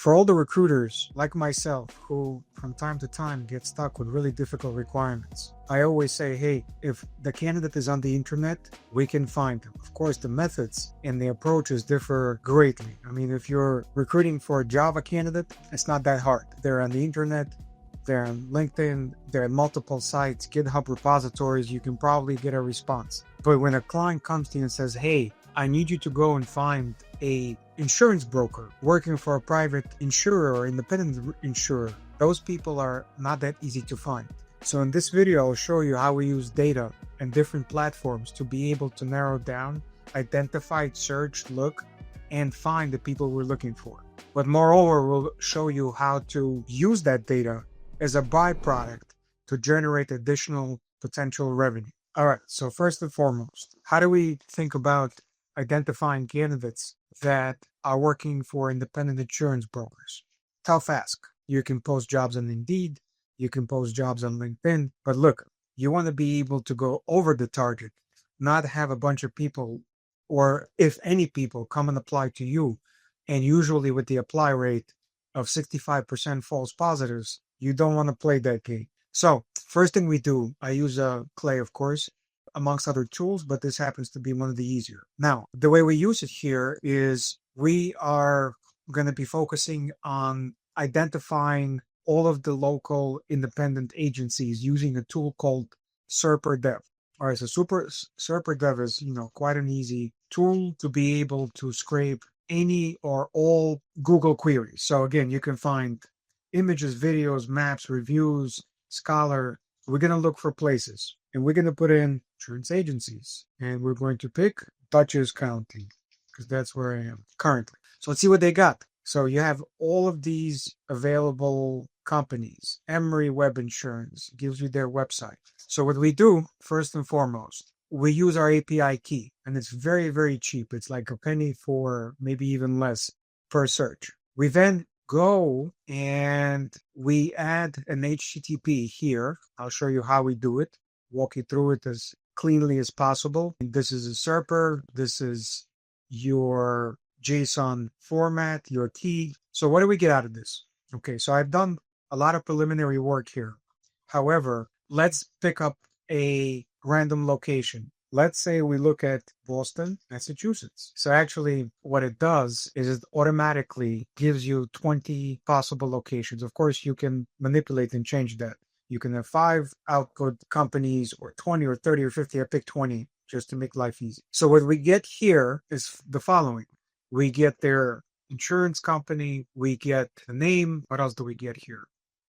For all the recruiters like myself who from time to time get stuck with really difficult requirements, I always say, hey, if the candidate is on the internet, we can find them. Of course, the methods and the approaches differ greatly. I mean, if you're recruiting for a Java candidate, it's not that hard. They're on the internet, they're on LinkedIn, they're on multiple sites, GitHub repositories, you can probably get a response. But when a client comes to you and says, hey, I need you to go and find a insurance broker working for a private insurer or independent insurer, those people are not that easy to find. So in this video, I'll show you how we use data and different platforms to be able to narrow down, identify, search, look, and find the people we're looking for. But moreover, we'll show you how to use that data as a byproduct to generate additional potential revenue. All right, so first and foremost, how do we think about identifying candidates that are working for independent insurance brokers? Tough ask. You can post jobs on Indeed, you can post jobs on LinkedIn, but look, you want to be able to go over the target, not have a bunch of people, or if any people, come and apply to you. And usually with the apply rate of 65% false positives, you don't want to play that game. So first thing we do, I use Clay, of course, amongst other tools, but this happens to be one of the easier. Now, the way we use it here is we are going to be focusing on identifying all of the local independent agencies using a tool called SerperDev. All right, so SerperDev is, quite an easy tool to be able to scrape any or all Google queries. So again, you can find images, videos, maps, reviews, Scholar. We're going to look for places and we're going to put in insurance agencies and we're going to pick Dutchess County because that's where I am currently. So let's see what they got. So you have all of these available companies. Emory Web Insurance gives you their website. So what we do, first and foremost, we use our API key, and it's very, very cheap. It's like a penny for maybe even less per search. We then go and we add an HTTP here. I'll show you how we do it, walk you through it as cleanly as possible. This is a Serper. This is your JSON format, your key. So what do we get out of this? Okay, so I've done a lot of preliminary work here. However, let's pick up a random location. Let's say we look at Boston, Massachusetts. So actually what it does is it automatically gives you 20 possible locations. Of course, you can manipulate and change that. You can have 5 output companies or 20 or 30 or 50. I picked 20 just to make life easy. So what we get here is the following. We get their insurance company. We get the name. What else do we get here?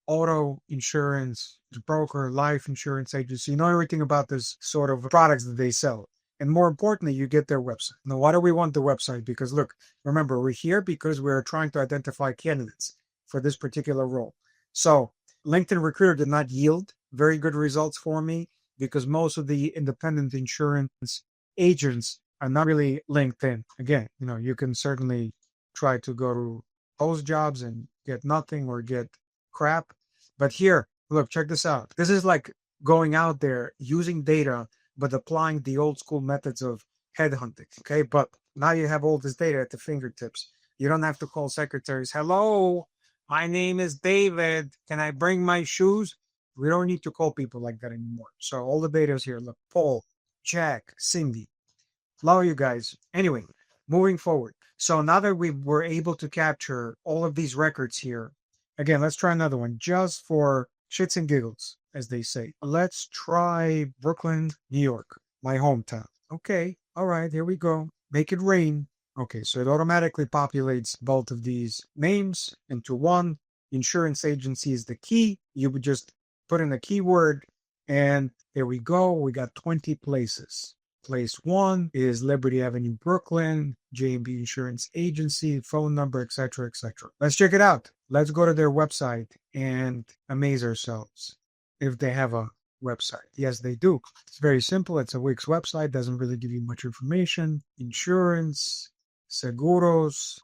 Auto insurance, broker, life insurance agency. You know everything about this sort of products that they sell. And more importantly, you get their website. Now, why do we want the website? Because look, remember, we're here because we're trying to identify candidates for this particular role. So LinkedIn Recruiter did not yield very good results for me because most of the independent insurance agents are not really LinkedIn. Again, you can certainly try to go to post jobs and get nothing or get crap. But here, look, check this out. This is like going out there using data, but applying the old school methods of headhunting. Okay. But now you have all this data at the fingertips. You don't have to call secretaries. Hello, my name is David. Can I bring my shoes? We don't need to call people like that anymore. So all the data is here. Look, Paul, Jack, Cindy. Love you guys. Anyway, moving forward. So now that we were able to capture all of these records here, again, let's try another one just for shits and giggles, as they say. Let's try Brooklyn, New York, my hometown. Okay, all right, here we go. Make it rain. Okay, so it automatically populates both of these names into one. Insurance agency is the key. You would just put in a keyword, and there we go. We got 20 places. Place 1 is Liberty Avenue, Brooklyn, J&B Insurance Agency, phone number, etc., etc. Let's check it out. Let's go to their website and amaze ourselves if they have a website. Yes, they do. It's very simple. It's a Wix website. Doesn't really give you much information. Insurance, seguros,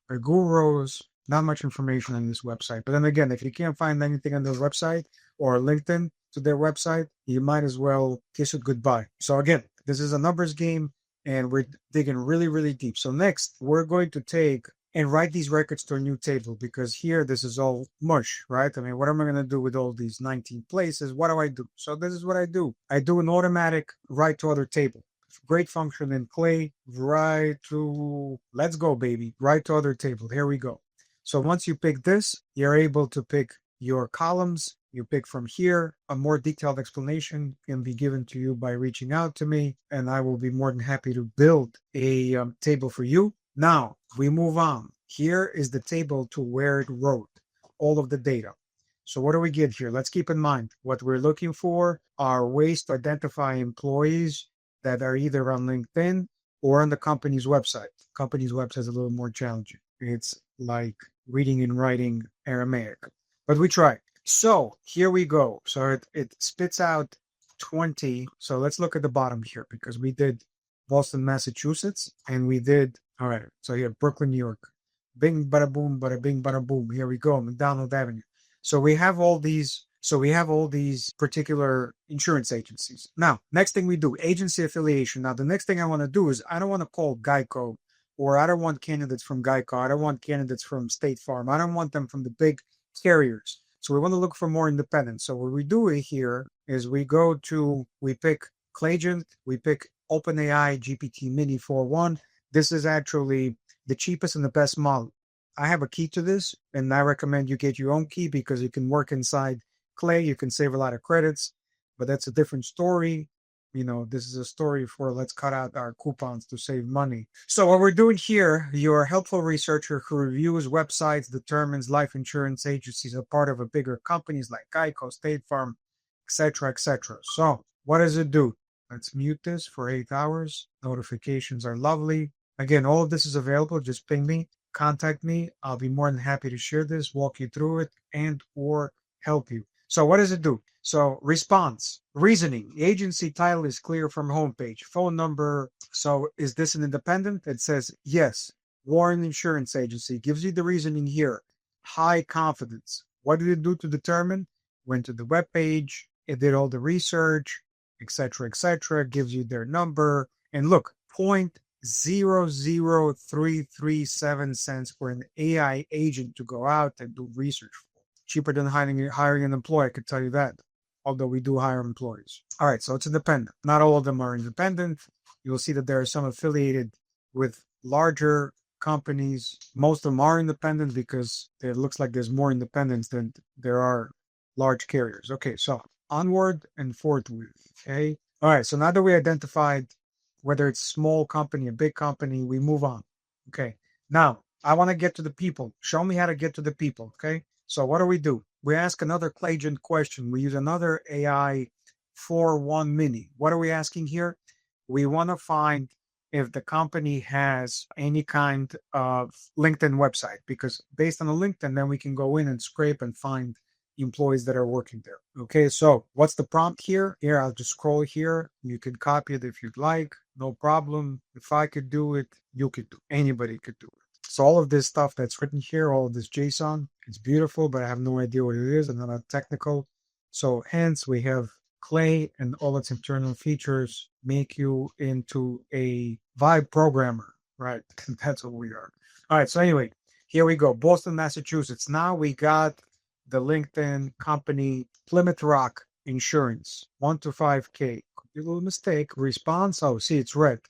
not much information on this website. But then again, if you can't find anything on their website or LinkedIn to their website, you might as well kiss it goodbye. So again, this is a numbers game and we're digging really, really deep. So next, we're going to take and write these records to a new table, because here this is all mush, right? I mean, what am I going to do with all these 19 places? What do I do? So this is what I do. I do an automatic write to other table. Great function in Clay. Write to, let's go, baby. Write to other table. Here we go. So once you pick this, you're able to pick your columns. You pick from here. A more detailed explanation can be given to you by reaching out to me, and I will be more than happy to build a table for you. Now we move on. Here is the table to where it wrote all of the data. So what do we get here? Let's keep in mind what we're looking for are ways to identify employees that are either on LinkedIn or on the company's website. Company's website is a little more challenging. It's like reading and writing Aramaic, but we try. So here we go. So it spits out 20. So let's look at the bottom here, because we did Boston, Massachusetts, and we did, all right, so here, Brooklyn, New York. Bing, bada boom, bada bing, bada boom. Here we go, McDonald Avenue. So we have all these particular insurance agencies. Now, next thing we do, agency affiliation. Now, the next thing I want to do is I don't want to call Geico, or I don't want candidates from Geico. I don't want candidates from State Farm. I don't want them from the big carriers. So we want to look for more independent. So what we do here is we pick Claygent, we pick OpenAI GPT Mini 4.1. This is actually the cheapest and the best model. I have a key to this, and I recommend you get your own key because you can work inside Clay. You can save a lot of credits, but that's a different story. You know, this is a story for let's cut out our coupons to save money. So what we're doing here, you're a helpful researcher who reviews websites, determines life insurance agencies are part of a bigger companies like Geico, State Farm, etc., etc. So what does it do? Let's mute this for 8 hours. Notifications are lovely. Again, all of this is available. Just ping me, contact me. I'll be more than happy to share this, walk you through it, and or help you. So what does it do? So response, reasoning. The agency title is clear from homepage. Phone number. So is this an independent? It says yes. Warren Insurance Agency gives you the reasoning here. High confidence. What did it do to determine? Went to the web page. It did all the research, etc., etc. Gives you their number. And look, 0.00337 cents for an AI agent to go out and do research for. Cheaper than hiring an employee, I could tell you that. Although we do hire employees. All right, so it's independent. Not all of them are independent. You'll see that there are some affiliated with larger companies. Most of them are independent because it looks like there's more independents than there are large carriers. Okay, so onward and forthward. Okay. All right, so now that we identified whether it's a small company, a big company, we move on. Okay. Now, I want to get to the people. Show me how to get to the people. Okay. So what do? We ask another Claygent question. We use another AI 4.1 mini. What are we asking here? We want to find if the company has any kind of LinkedIn website, because based on the LinkedIn, then we can go in and scrape and find employees that are working there. Okay, so what's the prompt here? Here, I'll just scroll here. You can copy it if you'd like. No problem. If I could do it, you could do it. Anybody could do it. So all of this stuff that's written here, all of this JSON, it's beautiful, but I have no idea what it is. I'm not technical. So hence we have Clay and all its internal features make you into a vibe programmer, right? That's what we are. All right. So anyway, here we go. Boston, Massachusetts. Now we got the LinkedIn company Plymouth Rock Insurance, 1 to 5K. Could be a little mistake. Response. Oh, see, it's red.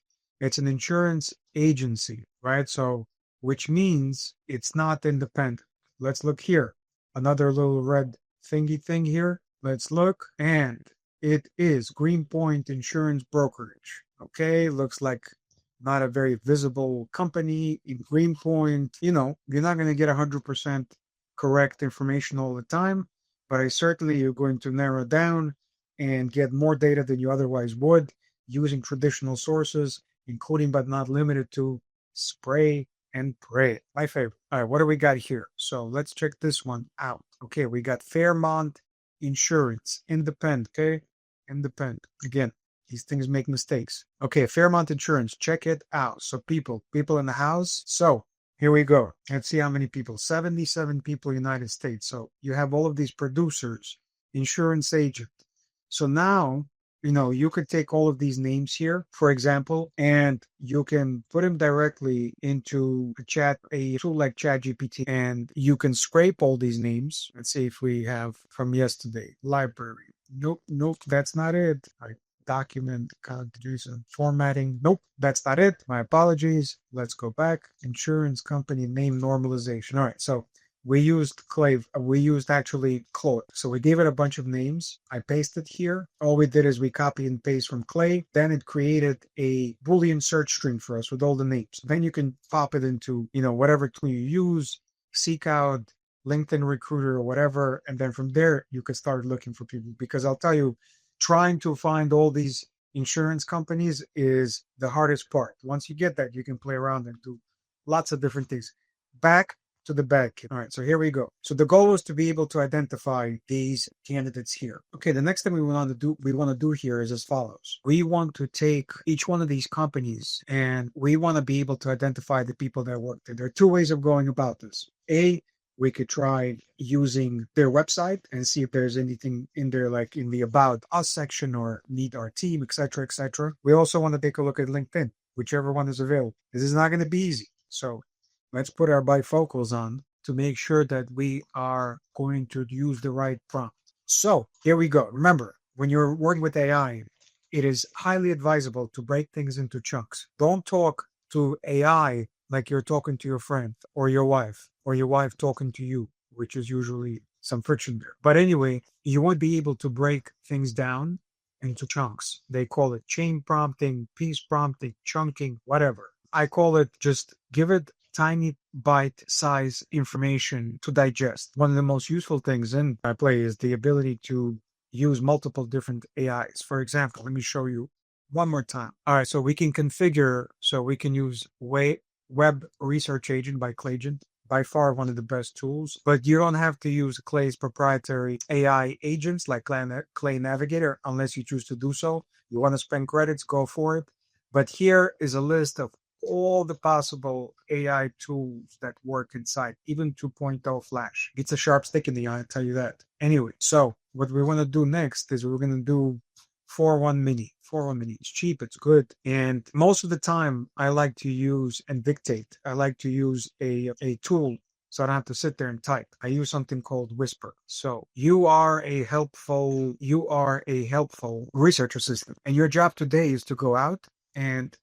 It's an insurance agency, right? So, which means it's not independent. Let's look here. Another little red thingy thing here. Let's look. And it is Greenpoint Insurance Brokerage. Okay, looks like not a very visible company in Greenpoint. You know, you're not going to get 100% correct information all the time, but you're going to narrow down and get more data than you otherwise would using traditional sources, including but not limited to spray and pray. My favorite. All right, what do we got here? So let's check this one out. Okay, we got Fairmont Insurance, independent. Okay, independent. Again, these things make mistakes. Okay, Fairmont Insurance, check it out. So people in the house. So here we go. Let's see how many people. 77 people, United States. So you have all of these producers, insurance agent. So now you could take all of these names here, for example, and you can put them directly into a tool like ChatGPT, and you can scrape all these names. Let's see if we have from yesterday. Library. Nope, that's not it. Document contribution formatting. Nope, that's not it. My apologies. Let's go back. Insurance company name normalization. All right, so we used Clave. We used actually Claude. So we gave it a bunch of names. I pasted here. All we did is we copy and paste from Clay. Then it created a boolean search string for us with all the names. Then you can pop it into whatever tool you use, seek out LinkedIn Recruiter or whatever, and then from there you can start looking for people. Because I'll tell you, trying to find all these insurance companies is the hardest part. Once you get that, you can play around and do lots of different things. Back to the back. All right, so here we go. So the goal is to be able to identify these candidates here. Okay, the next thing we want to do here is as follows. We want to take each one of these companies and we want to be able to identify the people that work there. There are two ways of going about this. We could try using their website and see if there's anything in there, like in the About Us section or Meet Our Team, etc., etc. We also want to take a look at LinkedIn, whichever one is available. This is not going to be easy. So let's put our bifocals on to make sure that we are going to use the right prompt. So here we go. Remember, when you're working with AI, it is highly advisable to break things into chunks. Don't talk to AI like you're talking to your friend or your wife talking to you, which is usually some friction there. But anyway, you won't be able to break things down into chunks. They call it chain prompting, piece prompting, chunking, whatever. I call it just give it tiny bite-size information to digest. One of the most useful things in Play is the ability to use multiple different AIs. For example, let me show you one more time. All right, so we can configure, so we can use Web Research Agent by Clayagent. By far one of the best tools, but you don't have to use Clay's proprietary AI agents like Clay Navigator unless you choose to do so. You want to spend credits, go for it. But here is a list of all the possible AI tools that work inside, even 2.0 Flash. It's a sharp stick in the eye, I'll tell you that. Anyway, so what we want to do next is we're going to do 4.1 Mini. 4.1 Mini. It's cheap, it's good. And most of the time, I like to use and dictate. I like to use a tool so I don't have to sit there and type. I use something called Whisper. So you are a helpful research assistant. And your job today is to go out and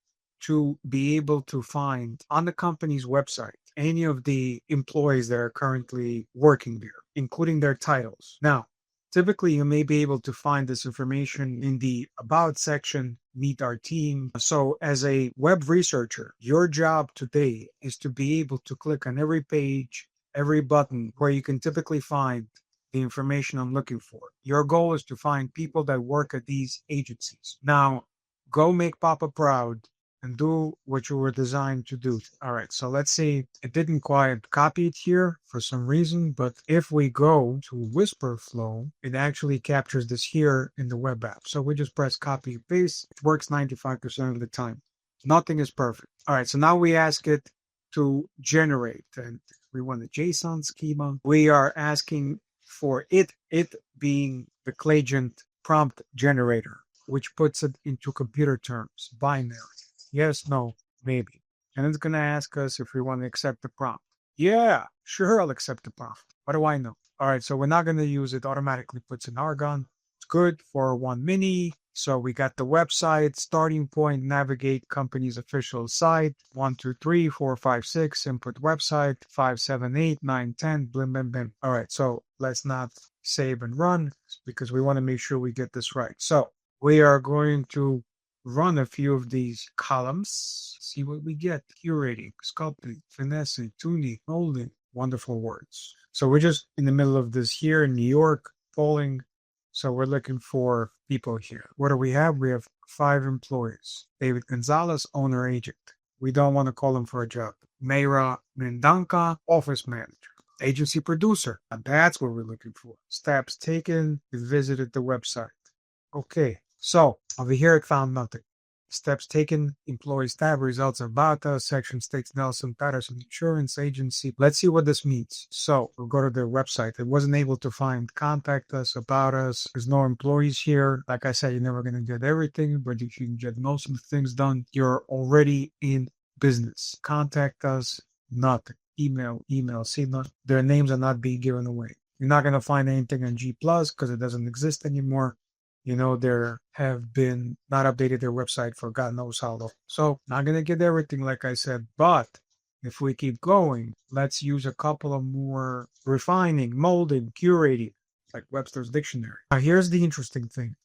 to be able to find on the company's website any of the employees that are currently working there, including their titles. Now, typically, you may be able to find this information in the About section, Meet Our Team. So as a web researcher, your job today is to be able to click on every page, every button where you can typically find the information I'm looking for. Your goal is to find people that work at these agencies. Now, go make Papa proud and do what you were designed to do. All right, so let's see. It didn't quite copy it here for some reason, but if we go to Whisper Flow, it actually captures this here in the web app. So we just press copy and paste. It works 95% of the time. Nothing is perfect. All right, so now we ask it to generate, and we want a JSON schema. We are asking for it being the Clayagent prompt generator, which puts it into computer terms, binary. Yes, no, maybe. And it's going to ask us if we want to accept the prompt. Yeah, sure, I'll accept the prompt. What do I know? All right, so we're not going to use it. Automatically puts in Argon. It's good for 1 Mini. So we got the website, starting point, navigate company's official site, 1, 2, 3, 4, 5, 6, input website, 5, 7, 8, 9, 10, blim, blim, blim. All right, so let's not save and run because we want to make sure we get this right. So we are going to run a few of these columns, see what we get. Curating, sculpting, finessing, tuning, molding. Wonderful words. So we're just in the middle of this here in New York, polling. So we're looking for people here. What do we have? We have 5 employees. David Gonzalez, owner agent. We don't want to call him for a job. Mayra Mendanka, office manager. Agency producer. And that's what we're looking for. Steps taken. We visited the website. Okay. So over here, it found nothing. Steps taken, employees tab, results about us, section states Nelson Patterson Insurance Agency. Let's see what this means. So we'll go to their website. It wasn't able to find contact us, about us. There's no employees here. Like I said, you're never going to get everything, but if you can get most of the things done, you're already in business. Contact us, nothing. Email. See, their names are not being given away. You're not going to find anything on G Plus because it doesn't exist anymore. There have been not updated their website for God knows how long. So not going to get everything, like I said, but if we keep going, let's use a couple of more refining, molding, curating, like Webster's Dictionary. Now, here's the interesting thing.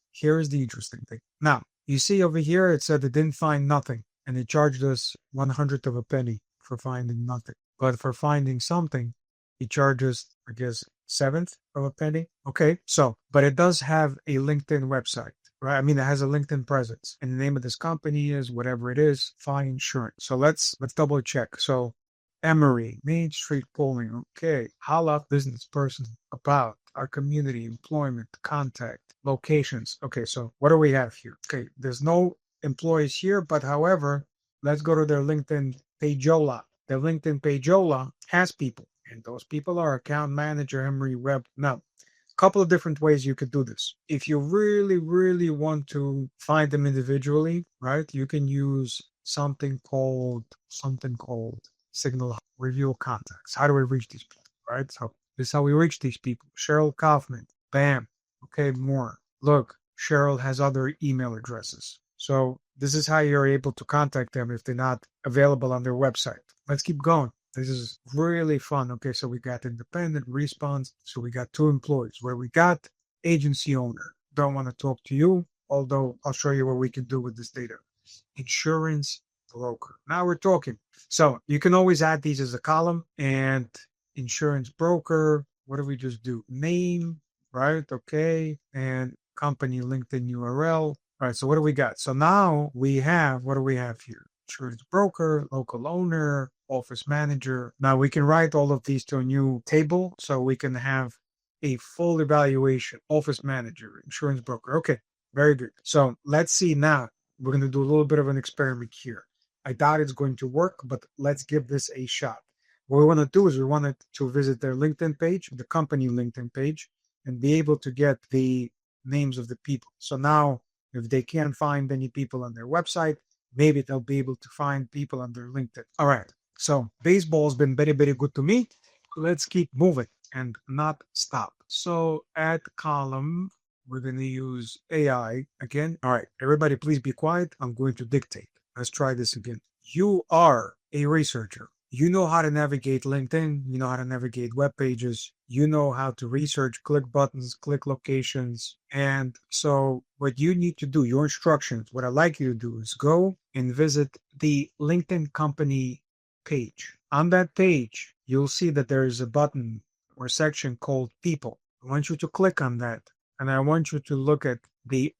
Now, you see over here, it said it didn't find nothing, and it charged us 1/100 of a penny for finding nothing. But for finding something, it charges, I guess, 1/7 of a penny. Okay, so, but it does have a LinkedIn website, right? I mean, it has a LinkedIn presence, and the name of this company is whatever it is, Fine Insurance. So let's double check. So, Emory, Main Street Polling. Okay, holla business person about our community, employment, contact, locations. Okay, so what do we have here? Okay, there's no employees here, but however, let's go to their LinkedIn pageola. Their LinkedIn pageola has people. And those people are account manager, Emory Web. Now, a couple of different ways you could do this. If you really, really want to find them individually, right, you can use something called Signal Review Contacts. How do we reach these people, right? So this is how we reach these people. Cheryl Kaufman, bam. Okay, more. Look, Cheryl has other email addresses. So this is how you're able to contact them if they're not available on their website. Let's keep going. This is really fun. Okay, so we got independent response. So we got 2 employees. Where we got agency owner. Don't want to talk to you, although I'll show you what we can do with this data. Insurance broker. Now we're talking. So you can always add these as a column. And insurance broker, what do we just do? Name, right? Okay. And company LinkedIn URL. All right, so what do we got? So now we have, what do we have here? Insurance broker, local owner, office manager. Now we can write all of these to a new table so we can have a full evaluation. Office manager, insurance broker. Okay, very good. So let's see now. We're going to do a little bit of an experiment here. I doubt it's going to work, but let's give this a shot. What we want to do is we want to visit their LinkedIn page, the company LinkedIn page, and be able to get the names of the people. So now if they can't find any people on their website, maybe they'll be able to find people on their LinkedIn. All right. So baseball's been very, very good to me. Let's keep moving and not stop. So add column, we're going to use AI again. All right, everybody, please be quiet. I'm going to dictate. Let's try this again. You are a researcher. You know how to navigate LinkedIn. You know how to navigate web pages. You know how to research, click buttons, click locations. And so what you need to do, your instructions, what I'd like you to do is go and visit the LinkedIn company page. On that page, you'll see that there is a button or section called People. I want you to click on that, and I want you to look at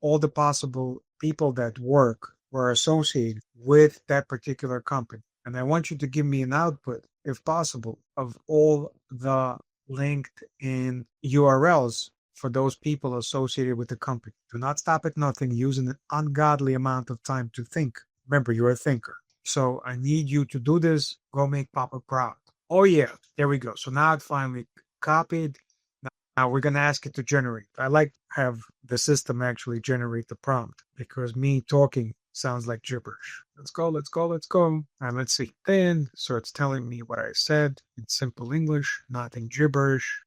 all the possible people that work or are associated with that particular company. And I want you to give me an output, if possible, of all the LinkedIn URLs for those people associated with the company. Do not stop at nothing, using an ungodly amount of time to think. Remember, you're a thinker. So I need you to do this. Go make Papa proud. Oh yeah, there we go. So now it finally copied. Now we're going to ask it to generate. I like to have the system actually generate the prompt because me talking sounds like gibberish. Let's go. And let's see. Then, so it's telling me what I said in simple English, not in gibberish.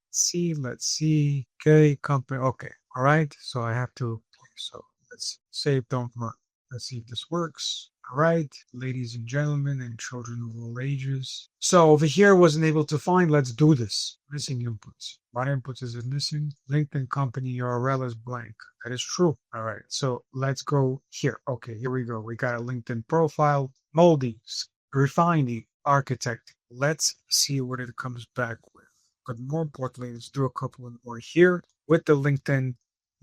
Let's see. Okay, company. Okay. All right. So I have to, so let's save, don't run. Let's see if this works. All right, ladies and gentlemen, and children of all ages. So over here, wasn't able to find. Let's do this. Missing inputs. What inputs is it missing? LinkedIn company URL is blank. That is true. All right, so let's go here. Okay, here we go. We got a LinkedIn profile, molding, refining, architect. Let's see what it comes back with. But more importantly, let's do a couple more here with the LinkedIn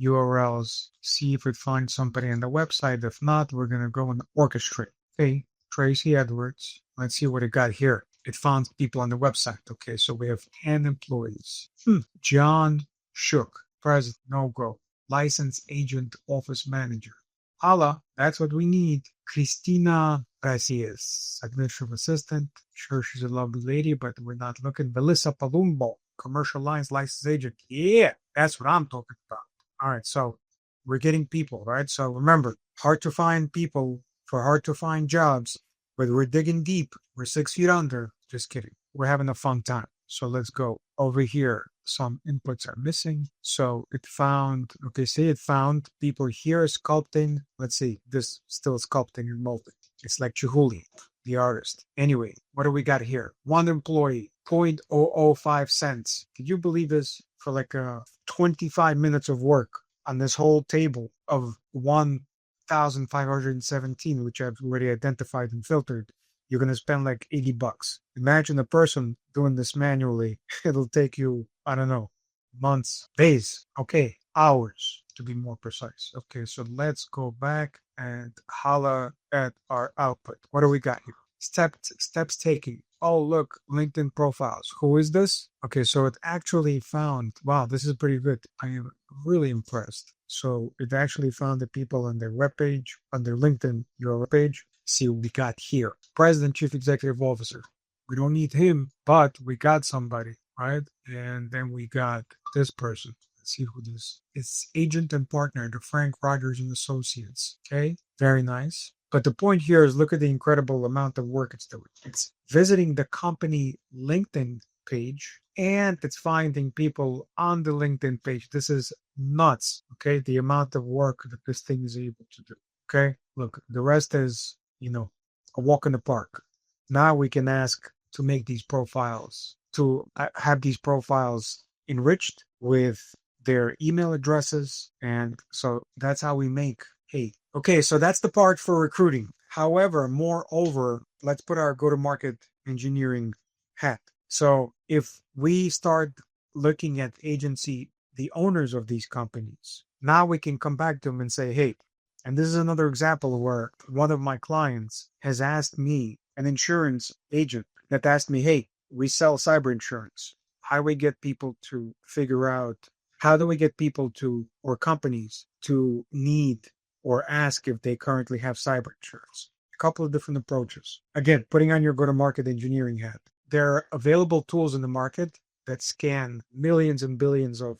URLs, see if it finds somebody on the website. If not, we're going to go and orchestrate. Okay, Tracy Edwards. Let's see what it got here. It found people on the website. Okay, so we have 10 employees. John Shook, president, no go. Licensed agent, office manager. Holla, that's what we need. Cristina Gracias, administrative assistant. Sure, she's a lovely lady, but we're not looking. Melissa Palumbo, commercial lines license agent. Yeah, that's what I'm talking about. All right, so we're getting people, right? So remember, hard to find people for hard to find jobs, but we're digging deep. We're 6 feet under. Just kidding. We're having a fun time. So let's go over here. Some inputs are missing. So it found, okay, say it found people here sculpting. Let's see, this still sculpting and molding. It's like Chihuly, the artist. Anyway, what do we got here? One employee, 0.005 cents. Could you believe this? For like 25 minutes of work on this whole table of 1,517, which I've already identified and filtered, you're going to spend like $80. Imagine a person doing this manually. It'll take you, I don't know, months, days, okay, hours to be more precise. Okay, so let's go back and holla at our output. What do we got here? Steps taking. Oh, look, LinkedIn profiles. Who is this? Okay, so it actually found, wow, this is pretty good. I am really impressed. So it actually found the people on their webpage, on their LinkedIn URL page. See what we got here. President, Chief Executive Officer. We don't need him, but we got somebody, right? And then we got this person. Let's see who this is. It's agent and partner, the Frank Rogers and Associates. Okay, very nice. But the point here is look at the incredible amount of work it's doing. It's visiting the company LinkedIn page and it's finding people on the LinkedIn page. This is nuts, okay? The amount of work that this thing is able to do, okay? Look, the rest is, a walk in the park. Now we can ask to make these profiles, to have these profiles enriched with their email addresses. And so that's how we make, hey, okay, so that's the part for recruiting. However, moreover, let's put our go-to-market engineering hat. So if we start looking at the owners of these companies, now we can come back to them and say, hey, and this is another example where one of my clients has asked me, an insurance agent that asked me, hey, we sell cyber insurance. How do we get people to figure out, how do we get people to, or companies to need or ask if they currently have cyber insurance? A couple of different approaches. Again, putting on your go-to-market engineering hat. There are available tools in the market that scan millions and billions of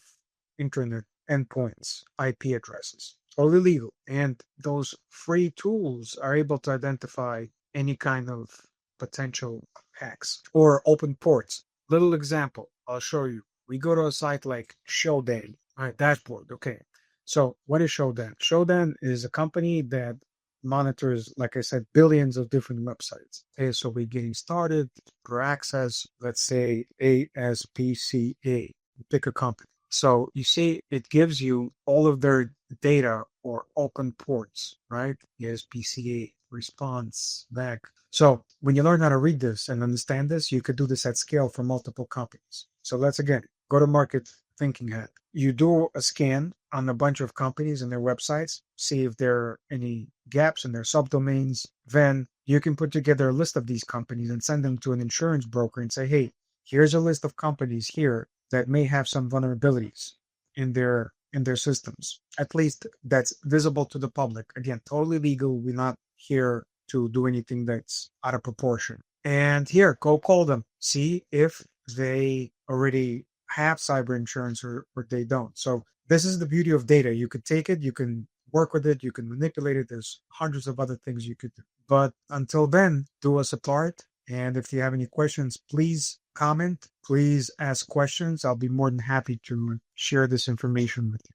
internet endpoints, IP addresses. Totally legal. And those free tools are able to identify any kind of potential hacks or open ports. Little example, I'll show you. We go to a site like Shodan, all right, dashboard. Okay. So what is Shodan? Shodan is a company that monitors, like I said, billions of different websites. Okay, so we're getting started per access, let's say ASPCA, pick a company. So you see, it gives you all of their data or open ports, right? ASPCA, response, back. So when you learn how to read this and understand this, you could do this at scale for multiple companies. So let's again, go to market thinking hat. You do a scan on a bunch of companies and their websites, see if there are any gaps in their subdomains. Then you can put together a list of these companies and send them to an insurance broker and say, hey, here's a list of companies here that may have some vulnerabilities in their systems. At least that's visible to the public. Again, totally legal. We're not here to do anything that's out of proportion. And here, go call them. See if they already have cyber insurance or they don't. So this is the beauty of data. You could take it, you can work with it, you can manipulate it. There's hundreds of other things you could do. But until then, do us a part. And if you have any questions, please comment. Please ask questions. I'll be more than happy to share this information with you.